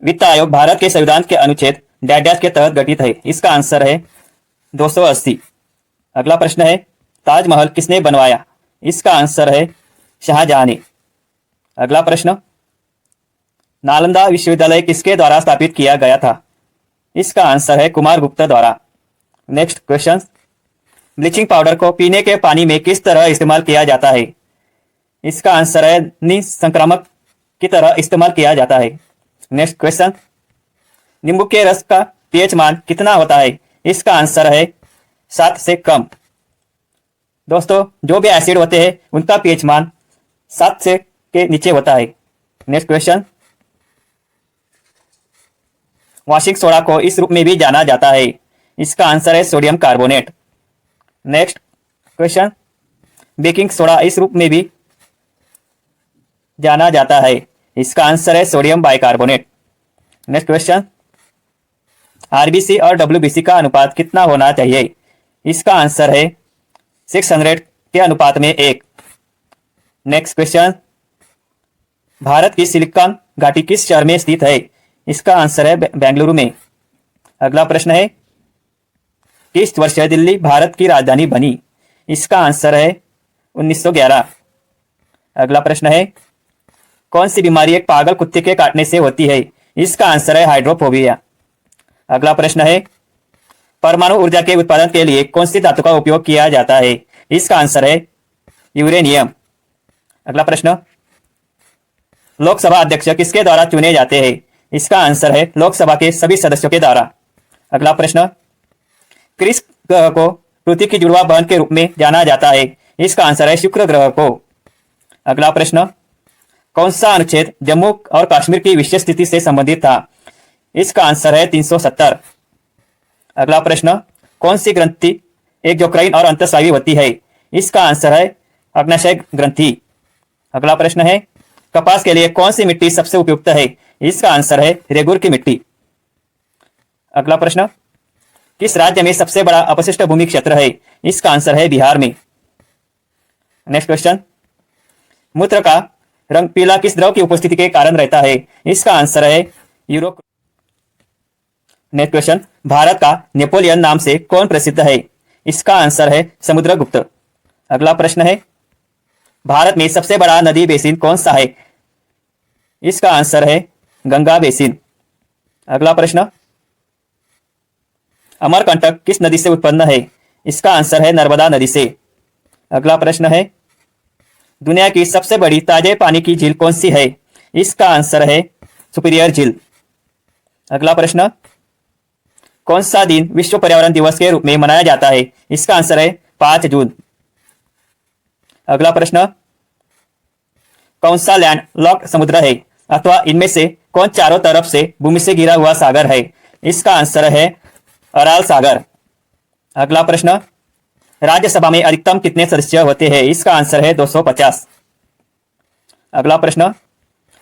वित्त आयोग भारत के संविधान के अनुच्छेद डैश के तहत गठित है। इसका आंसर है 280। अगला प्रश्न है ताजमहल किसने बनवाया? इसका आंसर है शाहजहां ने। अगला प्रश्न नालंदा विश्वविद्यालय किसके द्वारा स्थापित किया गया था? इसका आंसर है कुमारगुप्त द्वारा। नेक्स्ट क्वेश्चन ब्लीचिंग पाउडर को पीने के पानी में किस तरह इस्तेमाल किया जाता है? इसका आंसर है निसंक्रामक की तरह इस्तेमाल किया जाता है। नेक्स्ट क्वेश्चन नींबू के रस का पीएच मान कितना होता है? इसका आंसर है 7 से कम। दोस्तों जो भी एसिड होते हैं उनका पीएच मान 7 से के नीचे होता है। नेक्स्ट क्वेश्चन वॉशिंग सोडा को इस रूप में भी जाना जाता है। इसका आंसर है sodium carbonate. Next question baking soda इस रूप में भी जाना जाता है। इसका आंसर है sodium bicarbonate. Next question RBC और डब्ल्यूबीसी का अनुपात कितना होना चाहिए? इसका आंसर है 600 के अनुपात में 1। नेक्स्ट क्वेश्चन भारत की सिलिकॉन घाटी किस शहर में स्थित है? इसका आंसर है बेंगलुरु में। अगला प्रश्न है किस वर्ष दिल्ली भारत की राजधानी बनी? इसका आंसर है 1911। अगला प्रश्न है कौन सी बीमारी एक पागल कुत्ते के काटने से होती है? इसका आंसर है हाइड्रोफोबिया। अगला प्रश्न है परमाणु ऊर्जा के उत्पादन के लिए कौन सी धातु का उपयोग किया जाता है? इसका आंसर है यूरेनियम। अगला प्रश्न लोकसभा अध्यक्ष किसके द्वारा चुने जाते हैं? इसका आंसर है लोकसभा के सभी सदस्यों के द्वारा। अगला प्रश्न किस ग्रह को पृथ्वी की जुड़वा बहन के रूप में जाना जाता है? इसका आंसर है शुक्र ग्रह को। अगला प्रश्न कौन सा अनुच्छेद जम्मू और कश्मीर की विशेष स्थिति से संबंधित था? इसका आंसर है 370। अगला प्रश्न कौन सी ग्रंथि एक्सोक्राइन और अंतःस्रावी होती है? इसका आंसर है अग्नाशय ग्रंथि। अगला प्रश्न है कपास के लिए कौन सी मिट्टी सबसे उपयुक्त है? इसका आंसर है रेगुर की मिट्टी। अगला प्रश्न किस राज्य में सबसे बड़ा अपशिष्ट भूमि क्षेत्र है? इसका आंसर है बिहार में। नेक्स्ट क्वेश्चन मूत्र का रंग पीला किस द्रव की उपस्थिति के कारण रहता है? इसका आंसर है यूरो। नेक्स्ट क्वेश्चन भारत का नेपोलियन नाम से कौन प्रसिद्ध है? इसका आंसर है समुद्रगुप्त। अगला प्रश्न है भारत में सबसे बड़ा नदी बेसिन कौन सा है? इसका आंसर है गंगा बेसिन। अगला प्रश्न अमरकंटक किस नदी से उत्पन्न है? इसका आंसर है नर्मदा नदी से। अगला प्रश्न है दुनिया की सबसे बड़ी ताजे पानी की झील कौन सी है? इसका आंसर है सुपीरियर झील। अगला प्रश्न कौन सा दिन विश्व पर्यावरण दिवस के रूप में मनाया जाता है? इसका आंसर है 5 जून। अगला प्रश्न कौन सा लैंड लॉक समुद्र है अथवा इनमें से कौन चारों तरफ से भूमि से घिरा हुआ सागर है? इसका आंसर है अराल सागर। अगला प्रश्न राज्यसभा में अधिकतम कितने सदस्य होते हैं? इसका आंसर है 250। अगला प्रश्न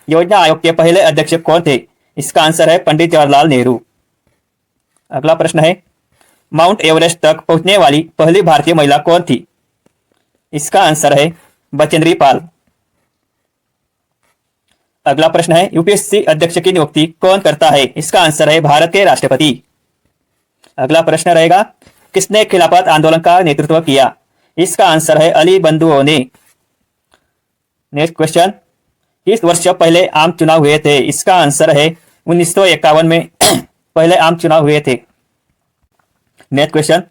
योजना आयोग के पहले अध्यक्ष कौन थे? इसका आंसर है पंडित जवाहरलाल नेहरू। अगला प्रश्न है माउंट एवरेस्ट तक पहुंचने वाली पहली भारतीय महिला कौन थी? इसका आंसर है बचेंद्री पाल। अगला प्रश्न है यूपीएससी अध्यक्ष की नियुक्ति कौन करता है? इसका आंसर है भारत के राष्ट्रपति। अगला प्रश्न रहेगा किसने खिलाफत आंदोलन का नेतृत्व किया? इसका आंसर है अली बंधुओं ने। नेक्स्ट क्वेश्चन किस वर्ष पहले आम चुनाव हुए थे? इसका आंसर है 1951 में पहले आम चुनाव हुए थे। नेक्स्ट क्वेश्चन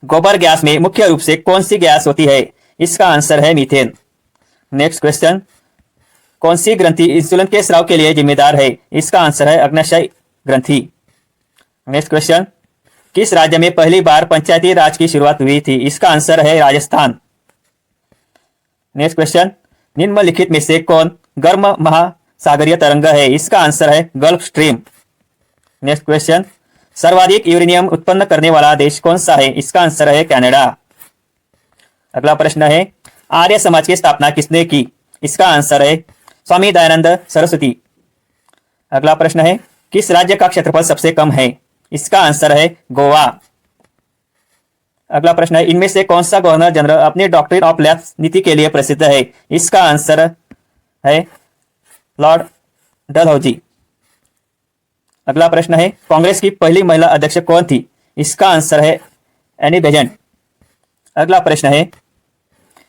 गोबर गैस में मुख्य रूप से कौन सी गैस होती है? इसका आंसर है मीथेन। नेक्स्ट क्वेश्चन कौन सी ग्रंथि इंसुलिन के स्राव के लिए जिम्मेदार है? इसका आंसर है अग्नाशय ग्रंथि। नेक्स्ट क्वेश्चन किस राज्य में पहली बार पंचायती राज की शुरुआत हुई थी? इसका आंसर है राजस्थान। नेक्स्ट क्वेश्चन निम्नलिखित में से कौन गर्म महासागरीय तरंग है? इसका आंसर है गल्फ स्ट्रीम। नेक्स्ट क्वेश्चन सर्वाधिक यूरेनियम उत्पन्न करने वाला देश कौन सा है? इसका आंसर है कनाडा। अगला प्रश्न है आर्य समाज की स्थापना किसने की? इसका आंसर है स्वामी दयानंद सरस्वती। अगला प्रश्न है किस राज्य का क्षेत्रफल सबसे कम है? इसका आंसर है गोवा। अगला प्रश्न है इनमें से कौन सा गवर्नर जनरल अपनी डॉक्ट्रिन ऑफ लैप्स नीति के लिए प्रसिद्ध है? इसका आंसर है लॉर्ड डलहौजी। अगला प्रश्न है, कांग्रेस की पहली महिला अध्यक्ष कौन थी? इसका आंसर है एनी बेजेंट। अगला प्रश्न है,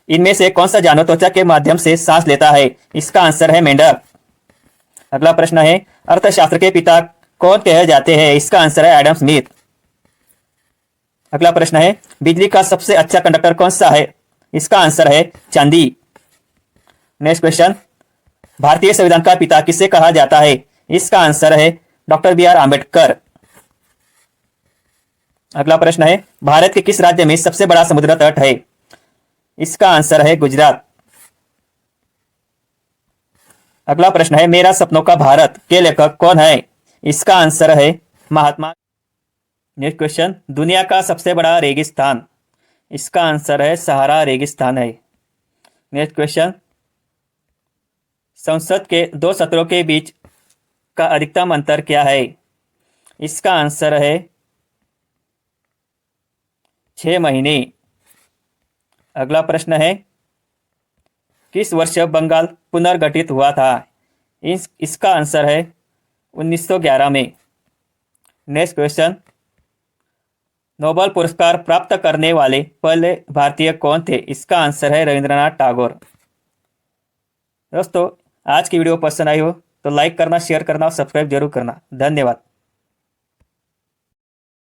इनमें से कौन सा जानवर त्वचा के माध्यम से सांस लेता है? इसका आंसर है मेंढक। अगला प्रश्न है, अर्थशास्त्र के पिता कौन कहे जाते हैं? इसका आंसर है एडम स्मिथ। अगला प्रश्न है, बिजली का सबसे अच्छा कंडक्टर कौन सा है? इसका आंसर है चांदी। नेक्स्ट क्वेश्चन, भारतीय संविधान का पिता किसे कहा जाता है? इसका आंसर है डॉक्टर बी आर आम्बेडकर। अगला प्रश्न है, भारत के किस राज्य में सबसे बड़ा समुद्र तट है? इसका आंसर है गुजरात। अगला प्रश्न है, मेरा सपनों का भारत के लेखक कौन है? इसका आंसर है महात्मा। नेक्स्ट क्वेश्चन, दुनिया का सबसे बड़ा रेगिस्तान? इसका आंसर है सहारा रेगिस्तान है। नेक्स्ट क्वेश्चन, संसद के दो सत्रों के बीच का अधिकतम अंतर क्या है? इसका आंसर है 6 महीने। अगला प्रश्न है, किस वर्ष बंगाल पुनर्गठित हुआ था? इसका आंसर है 1911 में। नेक्स्ट क्वेश्चन, नोबेल पुरस्कार प्राप्त करने वाले पहले भारतीय कौन थे? इसका आंसर है रविंद्रनाथ टैगोर। दोस्तों, आज की वीडियो पसंद आई हो तो लाइक करना, शेयर करना और सब्सक्राइब जरूर करना। धन्यवाद।